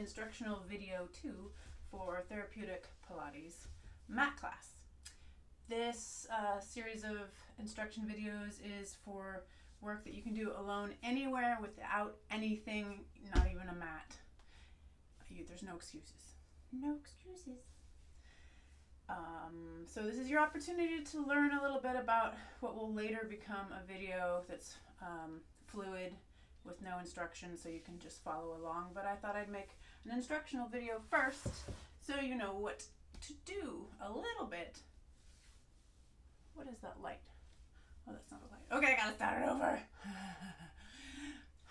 instructional video 2 for Therapeutic Pilates Mat class. This series of instruction videos is for work that you can do alone anywhere without anything, not even a mat. There's no excuses. No excuses. So this is your opportunity to learn a little bit about what will later become a video that's fluid with no instruction, so you can just follow along. But I thought I'd make an instructional video first so you know what to do a little bit. What is that light? Oh, that's not a light. Okay, I gotta start it over.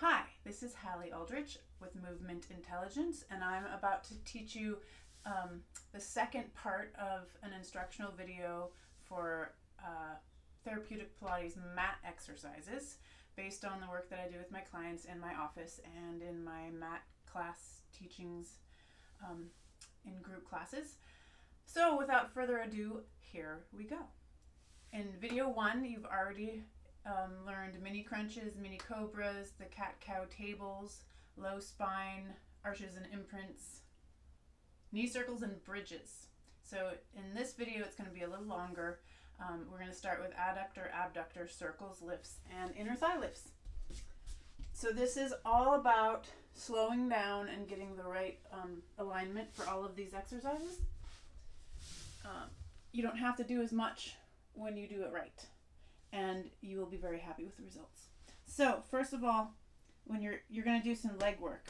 Hi, this is Aldrich with Movement Intelligence, and I'm about to teach you the second part of an instructional video for Therapeutic Pilates mat exercises based on the work that I do with my clients in my office and in my mat class teachings in group classes. So without further ado, here we go. In video 1, you've already learned mini crunches, mini cobras, the cat-cow tables, low spine, arches and imprints, knee circles and bridges. So in this video, it's going to be a little longer. We're going to start with adductor, abductor, circles, lifts, and inner thigh lifts. So this is all about slowing down and getting the right alignment for all of these exercises. You don't have to do as much when you do it right, and you will be very happy with the results. So first of all, when you're going to do some leg work,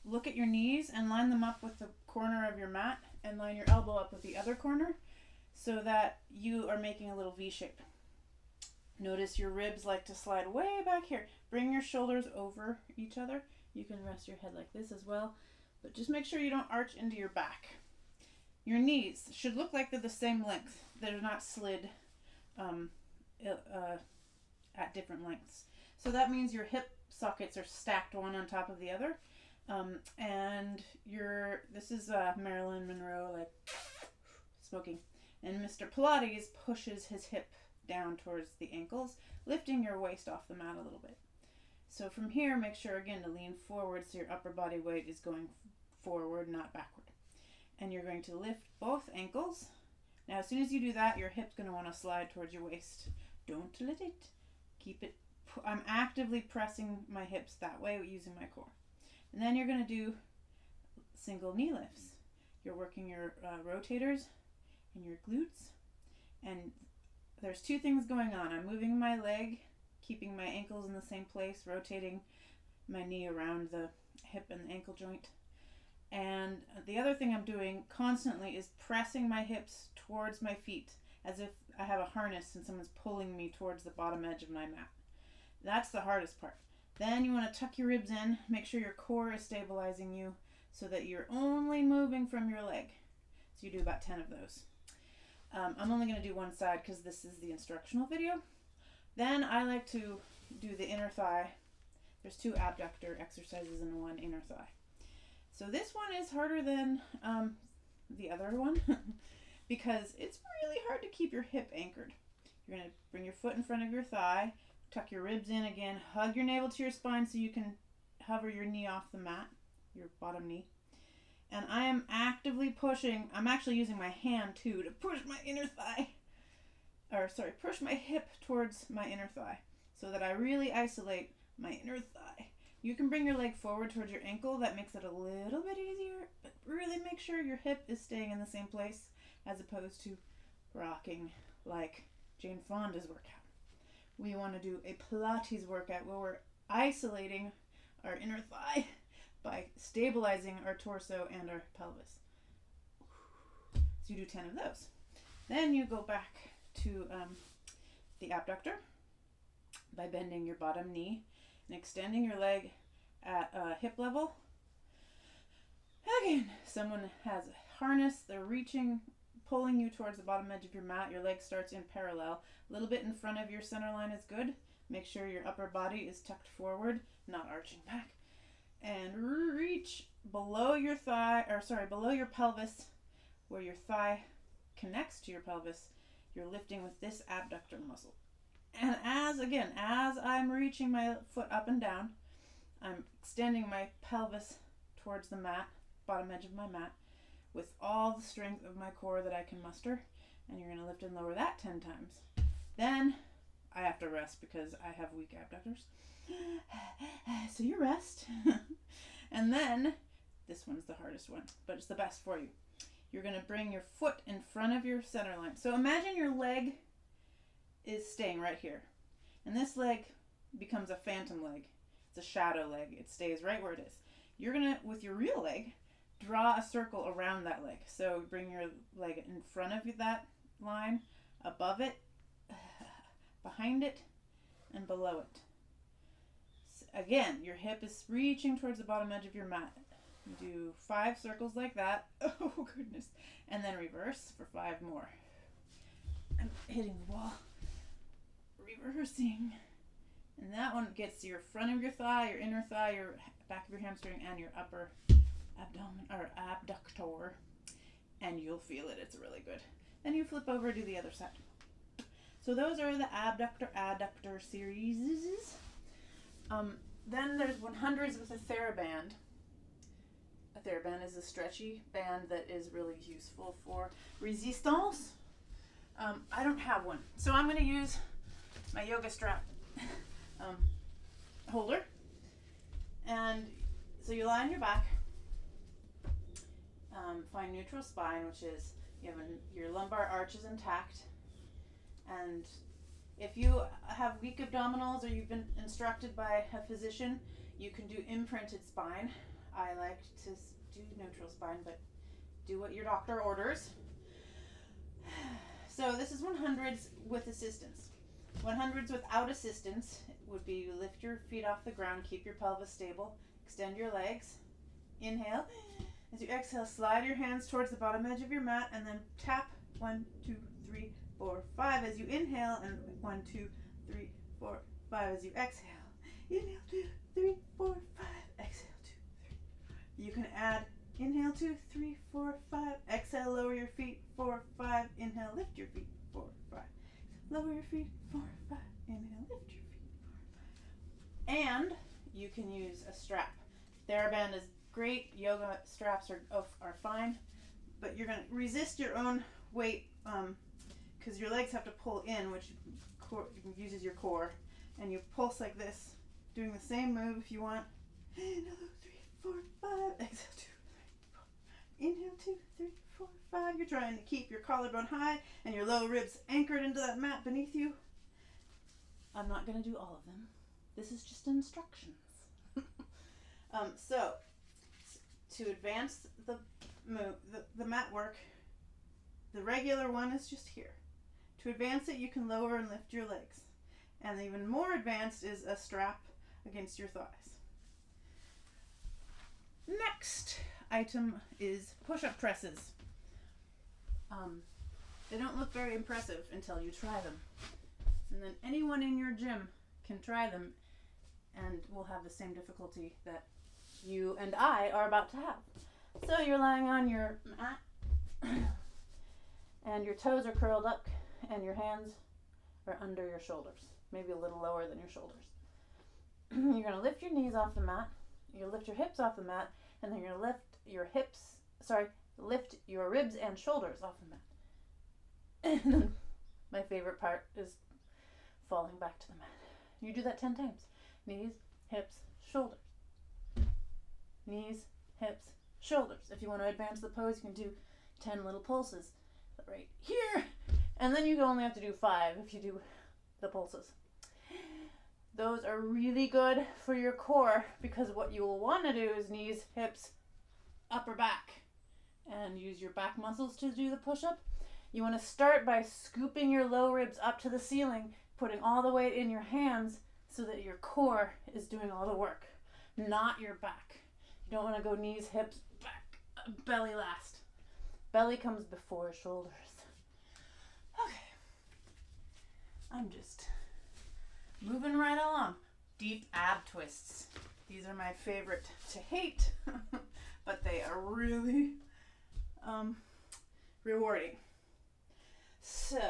look at your knees and line them up with the corner of your mat, and line your elbow up with the other corner so that you are making a little V shape. Notice your ribs like to slide way back here. Bring your shoulders over each other. You can rest your head like this as well, but just make sure you don't arch into your back. Your knees should look like they're the same length. They're not slid at different lengths. So that means your hip sockets are stacked one on top of the other. And this is Marilyn Monroe, like smoking. And Mr. Pilates pushes his hip down towards the ankles, lifting your waist off the mat a little bit. So from here, make sure again to lean forward so your upper body weight is going forward, not backward. And you're going to lift both ankles. Now, as soon as you do that, your hip's going to want to slide towards your waist. Don't let it. Keep it. I'm actively pressing my hips that way using my core. And then you're going to do single knee lifts. You're working your rotators and your glutes. And there's two things going on. I'm moving my leg, keeping my ankles in the same place, rotating my knee around the hip and the ankle joint. And the other thing I'm doing constantly is pressing my hips towards my feet as if I have a harness and someone's pulling me towards the bottom edge of my mat. That's the hardest part. Then you want to tuck your ribs in, make sure your core is stabilizing you so that you're only moving from your leg. So you do about 10 of those. I'm only going to do one side because this is the instructional video. Then I like to do the inner thigh. There's 2 abductor exercises and 1 inner thigh. So this one is harder than the other one because it's really hard to keep your hip anchored. You're going to bring your foot in front of your thigh, tuck your ribs in again, hug your navel to your spine so you can hover your knee off the mat, your bottom knee. And I am actively pushing, I'm actually using my hand too to push my inner thigh, push my hip towards my inner thigh so that I really isolate my inner thigh. You can bring your leg forward towards your ankle. That makes it a little bit easier, but really make sure your hip is staying in the same place as opposed to rocking like Jane Fonda's workout. We want to do a Pilates workout where we're isolating our inner thigh by stabilizing our torso and our pelvis. So you do 10 of those. Then you go back to the abductor by bending your bottom knee and extending your leg at hip level. Again, someone has a harness, they're pulling you towards the bottom edge of your mat. Your leg starts in parallel. A little bit in front of your center line is good. Make sure your upper body is tucked forward, not arching back. And reach below your below your pelvis, where your thigh connects to your pelvis. You're lifting with this abductor muscle. And as I'm reaching my foot up and down, I'm extending my pelvis towards the mat, bottom edge of my mat, with all the strength of my core that I can muster. And you're going to lift and lower that 10 times. Then I have to rest because I have weak abductors. So you rest. And then, this one's the hardest one, but it's the best for you. You're going to bring your foot in front of your center line. So imagine your leg is staying right here. And this leg becomes a phantom leg. It's a shadow leg. It stays right where it is. You're going to, with your real leg, draw a circle around that leg. So bring your leg in front of that line, above it, behind it, and below it. So again, your hip is reaching towards the bottom edge of your mat. You do 5 circles like that. Oh, goodness. And then reverse for 5 more. I'm hitting the wall. Reversing. And that one gets your front of your thigh, your inner thigh, your back of your hamstring, and your upper abdomen or abductor. And you'll feel it. It's really good. Then you flip over, do the other side. So those are the abductor series. Then there's 100s with a TheraBand. A TheraBand is a stretchy band that is really useful for resistance. I don't have one, so I'm going to use my yoga strap holder. And so you lie on your back, find neutral spine, which is your lumbar arch is intact. And if you have weak abdominals or you've been instructed by a physician, you can do imprinted spine. I like to do neutral spine, but do what your doctor orders. So this is 100s with assistance. 100s without assistance would be you lift your feet off the ground, keep your pelvis stable, extend your legs, inhale. As you exhale, slide your hands towards the bottom edge of your mat and then tap 1, 2, 3, 4, 5 as you inhale, and 1, 2, 3, 4, 5 as you exhale. Inhale, 2, 3, 4, 5, exhale, 2, 3. You can add inhale, 2, 3, 4, 5, exhale, lower your feet, 4, 5, inhale, lift your feet, 4, 5. Lower your feet, 4, 5, inhale, lift your feet, 4, 5. And you can use a strap. TheraBand is great. Yoga straps are fine, but you're going to resist your own weight because your legs have to pull in, which uses your core, and you pulse like this, doing the same move if you want. Inhale, 3, 4, 5, exhale, 2, 3, 4. Inhale, 2, 3, 4, 5. You're trying to keep your collarbone high and your low ribs anchored into that mat beneath you. I'm not going to do all of them. This is just instructions. So to advance the mat work, the regular one is just here. To advance it, you can lower and lift your legs. And even more advanced is a strap against your thighs. Next item is push-up presses. They don't look very impressive until you try them. And then anyone in your gym can try them and will have the same difficulty that you and I are about to have. So you're lying on your mat and your toes are curled up and your hands are under your shoulders, maybe a little lower than your shoulders. You're going to lift your knees off the mat, you're going to lift your hips off the mat, and then you're going to lift your ribs and shoulders off the mat. And then my favorite part is falling back to the mat. You do that 10 times. Knees, hips, shoulders. Knees, hips, shoulders. If you want to advance the pose, you can do 10 little pulses right here. And then you only have to do 5 if you do the pulses. Those are really good for your core because what you will want to do is knees, hips, upper back, and use your back muscles to do the push-up. You want to start by scooping your low ribs up to the ceiling, putting all the weight in your hands so that your core is doing all the work, not your back. You don't want to go knees, hips, back, belly last. Belly comes before shoulders. Okay. I'm just moving right along. Deep ab twists. These are my favorite to hate, but they are really rewarding. So,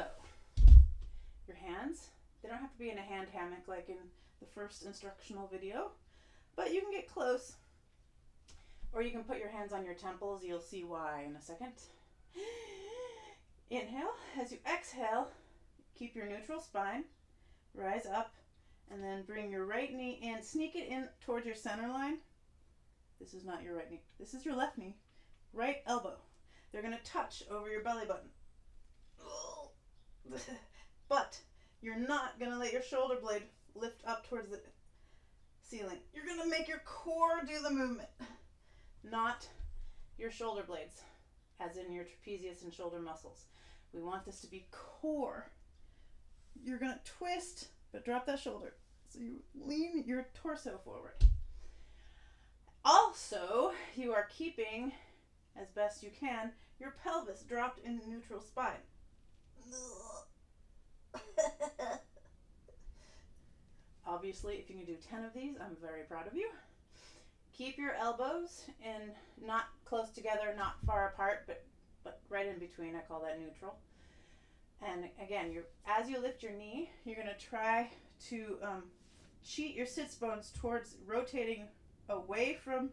your hands, they don't have to be in a hand hammock like in the first instructional video, but you can get close. Or you can put your hands on your temples. You'll see why in a second. Inhale. As you exhale, keep your neutral spine. Rise up. And then bring your right knee in. Sneak it in towards your center line. This is not your right knee. This is your left knee. Right elbow. They're going to touch over your belly button. But you're not going to let your shoulder blade lift up towards the ceiling. You're going to make your core do the movement, not your shoulder blades, as in your trapezius and shoulder muscles. We want this to be core. You're going to twist, but drop that shoulder. So you lean your torso forward. Also, you are keeping, as best you can, your pelvis dropped in neutral spine. Obviously, if you can do 10 of these, I'm very proud of you. Keep your elbows in, not close together, not far apart, but right in between. I call that neutral. And again, as you lift your knee, you're going to try to cheat your sits bones towards rotating away from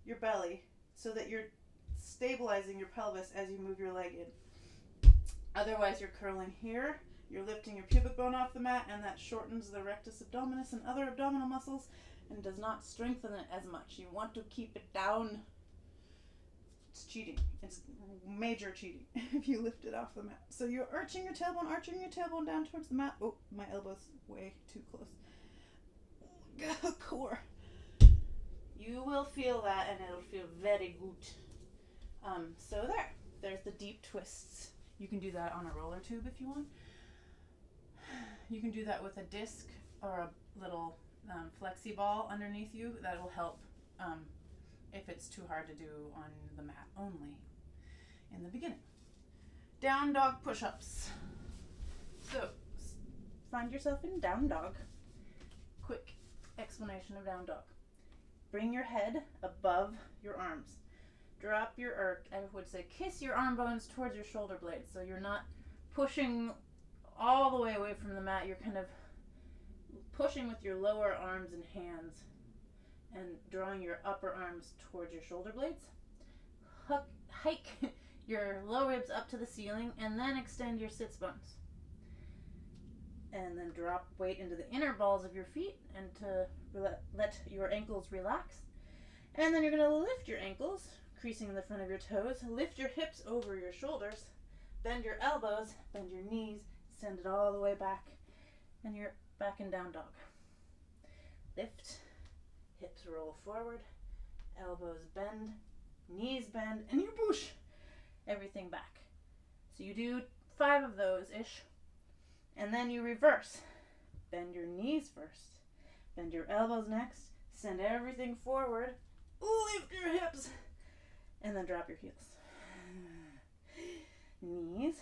your belly so that you're stabilizing your pelvis as you move your leg in. Otherwise, you're curling here. You're lifting your pubic bone off the mat, and that shortens the rectus abdominis and other abdominal muscles and does not strengthen it as much. You want to keep it down. It's cheating. It's major cheating if you lift it off the mat. So you're arching your tailbone down towards the mat. Oh, my elbow's way too close. Core. You will feel that, and it'll feel very good. So there's the deep twists. You can do that on a roller tube if you want. You can do that with a disc or a little flexi ball underneath you. That will help if it's too hard to do on the mat only in the beginning. Down dog push-ups. So find yourself in down dog. Quick explanation of down dog. Bring your head above your arms. Drop or I would say kiss your arm bones towards your shoulder blades. So you're not pushing all the way away from the mat. You're kind of pushing with your lower arms and hands and drawing your upper arms towards your shoulder blades. Hike your low ribs up to the ceiling and then extend your sits bones. And then drop weight into the inner balls of your feet and to let your ankles relax. And then you're going to lift your ankles, creasing in the front of your toes. Lift your hips over your shoulders. Bend your elbows, bend your knees, send it all the way back. And you're back in down dog. Lift, hips roll forward, elbows bend, knees bend, and you push everything back. So you do 5 of those-ish. And then you reverse. Bend your knees first. Bend your elbows next. Send everything forward. Lift your hips. And then drop your heels. Knees,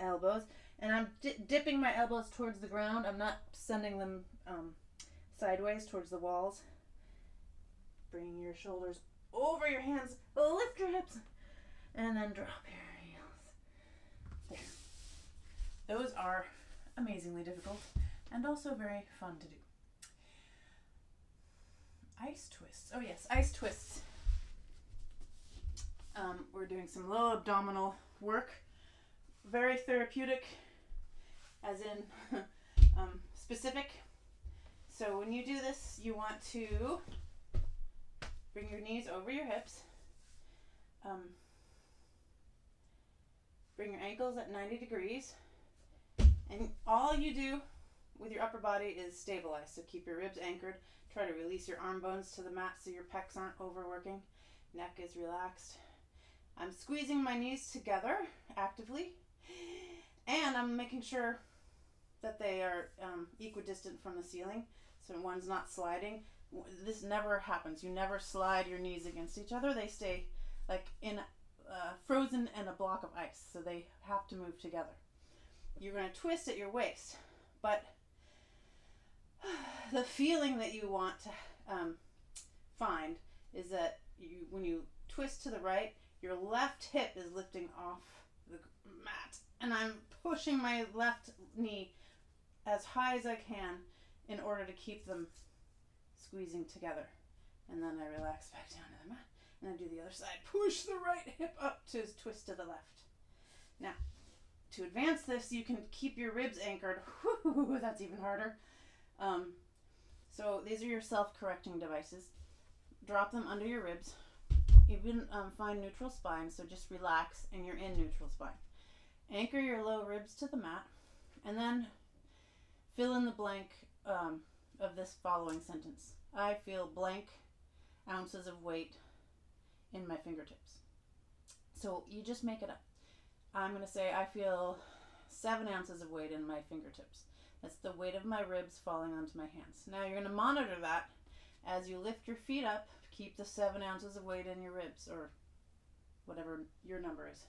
elbows. And I'm dipping my elbows towards the ground. I'm not sending them sideways towards the walls. Bring your shoulders over your hands. Lift your hips. And then drop your heels. There. Those are amazingly difficult and also very fun to do. Ice twists. Oh yes, ice twists. We're doing some low abdominal work. Very therapeutic, as in specific. So when you do this, you want to bring your knees over your hips. Bring your ankles at 90 degrees. And all you do with your upper body is stabilize. So keep your ribs anchored. Try to release your arm bones to the mat so your pecs aren't overworking. Neck is relaxed. I'm squeezing my knees together actively. And I'm making sure that they are equidistant from the ceiling. So one's not sliding. This never happens. You never slide your knees against each other. They stay like in frozen in a block of ice. So they have to move together. You're going to twist at your waist, but the feeling that you want to find is that when you twist to the right, your left hip is lifting off the mat, and I'm pushing my left knee as high as I can in order to keep them squeezing together. And then I relax back down to the mat, And then do the other side. Push the right hip up to twist to the left. Now, to advance this, you can keep your ribs anchored. Whew, that's even harder. So these are your self-correcting devices. Drop them under your ribs. Even find neutral spine, so just relax and you're in neutral spine. Anchor your low ribs to the mat, and then fill in the blank of this following sentence. I feel blank ounces of weight in my fingertips. So you just make it up. I'm going to say I feel 7 ounces of weight in my fingertips. That's the weight of my ribs falling onto my hands. Now you're going to monitor that as you lift your feet up. Keep the 7 ounces of weight in your ribs, or whatever your number is.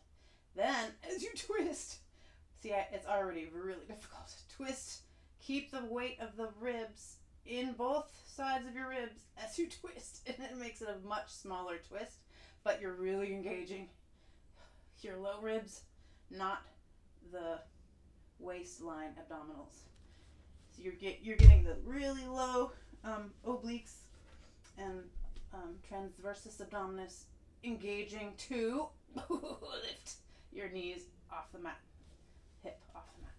Then, as you twist, see, it's already really difficult. Twist, keep the weight of the ribs in both sides of your ribs as you twist, and it makes it a much smaller twist, but you're really engaging your low ribs, not the waistline abdominals. So you're getting the really low obliques and transversus abdominis engaging to lift your knees off the mat, hip off the mat.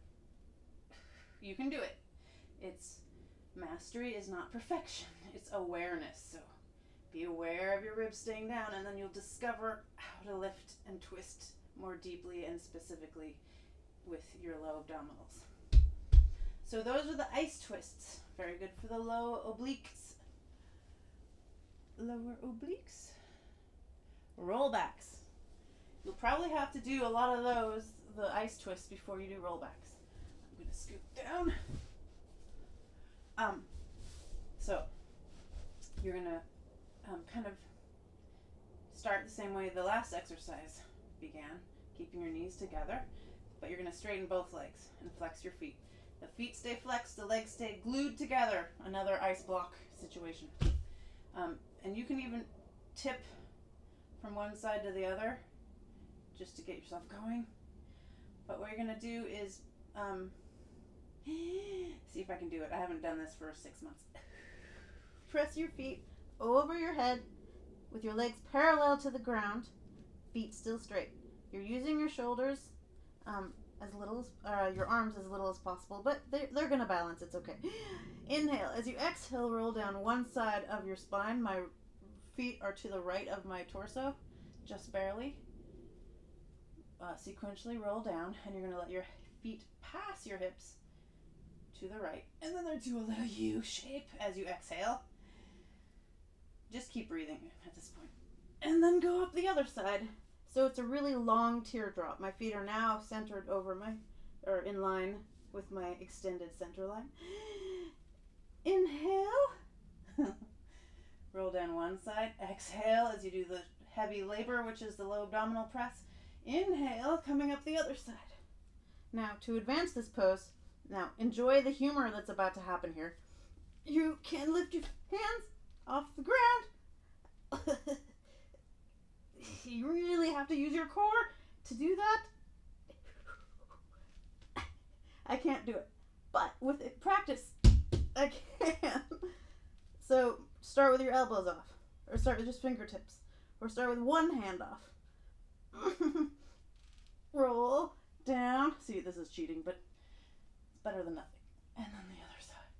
You can do it. It's mastery is not perfection. It's awareness. So be aware of your ribs staying down, and then you'll discover how to lift and twist more deeply and specifically with your low abdominals. So those are the ice twists. Very good for the low obliques. Lower obliques. Rollbacks. You'll probably have to do a lot of those, the ice twists, before you do rollbacks. I'm going to scoot down. So you're going to kind of start the same way the last exercise began, keeping your knees together, but you're going to straighten both legs and flex your feet. The feet stay flexed, the legs stay glued together. Another ice block situation. And you can even tip from one side to the other just to get yourself going. But what you're going to do is, see if I can do it. I haven't done this for 6 months. Press your feet over your head with your legs parallel to the ground, feet still straight. You're using your shoulders as little as, your arms as little as possible, but they're going to balance. It's okay. Inhale. As you exhale, roll down one side of your spine. My feet are to the right of my torso, just barely. Sequentially roll down, and you're going to let your feet pass your hips to the right, and then do a little U shape as you exhale. Just keep breathing at this point. And then go up the other side. So it's a really long teardrop. My feet are now centered over or in line with my extended center line. Inhale. Roll down one side. Exhale as you do the heavy labor, which is the low abdominal press. Inhale, coming up the other side. Now, to advance this pose, now enjoy the humor that's about to happen here. You can lift your hands off the ground. You really have to use your core to do that. I can't do it, but with practice, I can. So start with your elbows off, or start with just fingertips, or start with one hand off. Roll down. See, this is cheating, but it's better than nothing. And then the other side.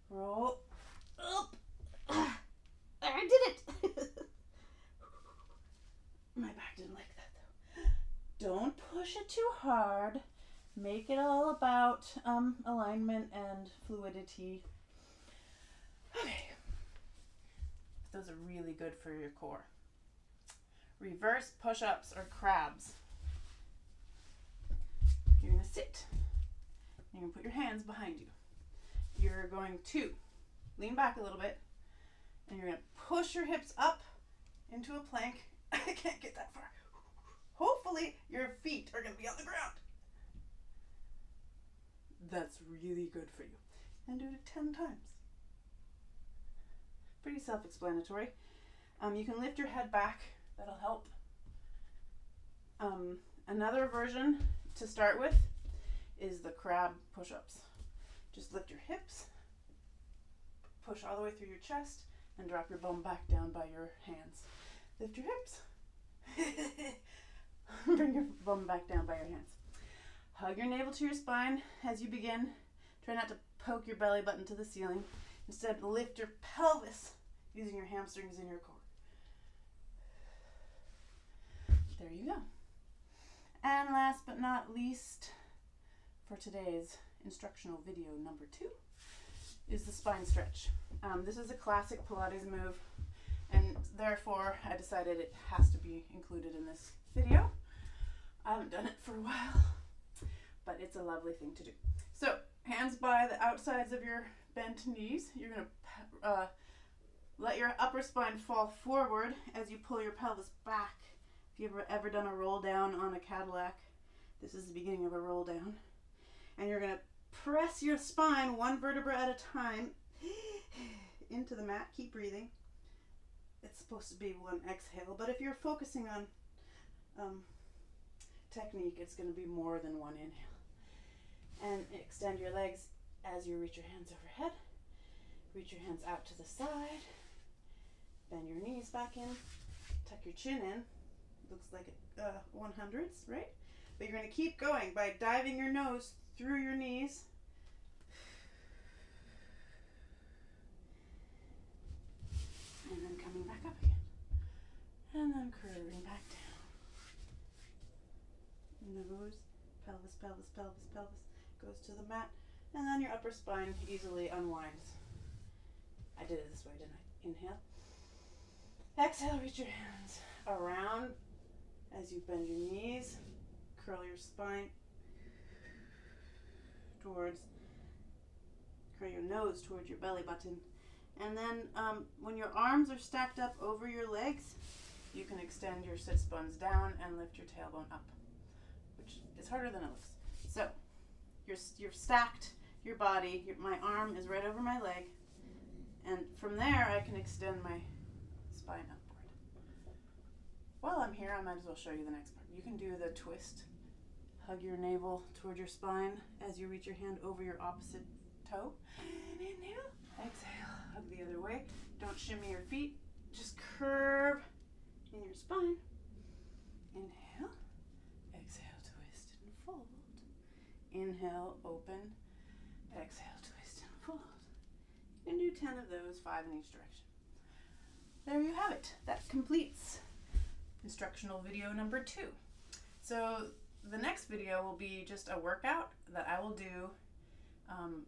Roll up. I did it. My back didn't like that though. Don't push it too hard. Make it all about alignment and fluidity. Okay. Those are really good for your core. Reverse push-ups or crabs. You're going to sit. You're going to put your hands behind you. You're going to lean back a little bit, and you're going to push your hips up into a plank. I can't get that far. Hopefully your feet are going to be on the ground. That's really good for you. And do it 10 times. Pretty self-explanatory. You can lift your head back. That'll help. Another version to start with is the crab push-ups. Just lift your hips, push all the way through your chest, and drop your bum back down by your hands. Lift your hips. Bring your bum back down by your hands. Hug your navel to your spine as you begin. Try not to poke your belly button to the ceiling. Instead, lift your pelvis using your hamstrings and your core. There you go. And last but not least, for today's instructional video number 2, is the spine stretch. This is a classic Pilates move, and therefore I decided it has to be included in this video. I haven't done it for a while, but it's a lovely thing to do. So, hands by the outsides of your bent knees. You're going to let your upper spine fall forward as you pull your pelvis back. If you've ever done a roll down on a Cadillac, this is the beginning of a roll down. And you're going to press your spine one vertebra at a time into the mat. Keep breathing. It's supposed to be one exhale, but if you're focusing on technique, it's going to be more than one inhale. And extend your legs as you reach your hands overhead. Reach your hands out to the side. Bend your knees back in. Tuck your chin in. Looks like 100s, right? But you're going to keep going by diving your nose through your knees. And then coming back up again. And then curving back down. Nose, pelvis, pelvis, pelvis, pelvis goes to the mat. And then your upper spine easily unwinds. I did it this way, didn't I? Inhale. Exhale, reach your hands around as you bend your knees. Curl your spine towards, curl your nose towards your belly button. And then when your arms are stacked up over your legs, you can extend your sits bones down and lift your tailbone up, which is harder than it looks. So you're stacked your body. My arm is right over my leg, and from there I can extend my spine upward. While I'm here, I might as well show you the next part. You can do the twist. Hug your navel toward your spine as you reach your hand over your opposite toe. And inhale, exhale, hug the other way. Don't shimmy your feet, just curve in your spine. Inhale, exhale, twist and fold. Inhale, open, exhale, twist and fold. You can do 10 of those, 5 in each direction. There you have it. That completes instructional video number 2. So the next video will be just a workout that I will do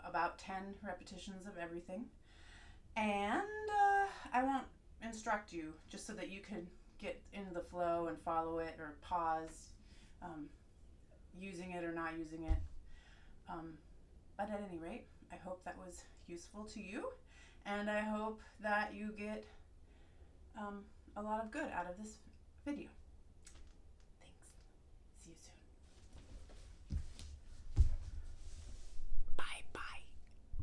about 10 repetitions of everything. And I won't instruct you, just so that you can get into the flow and follow it or pause using it or not using it. But at any rate, I hope that was useful to you, and I hope that you get a lot of good out of this video.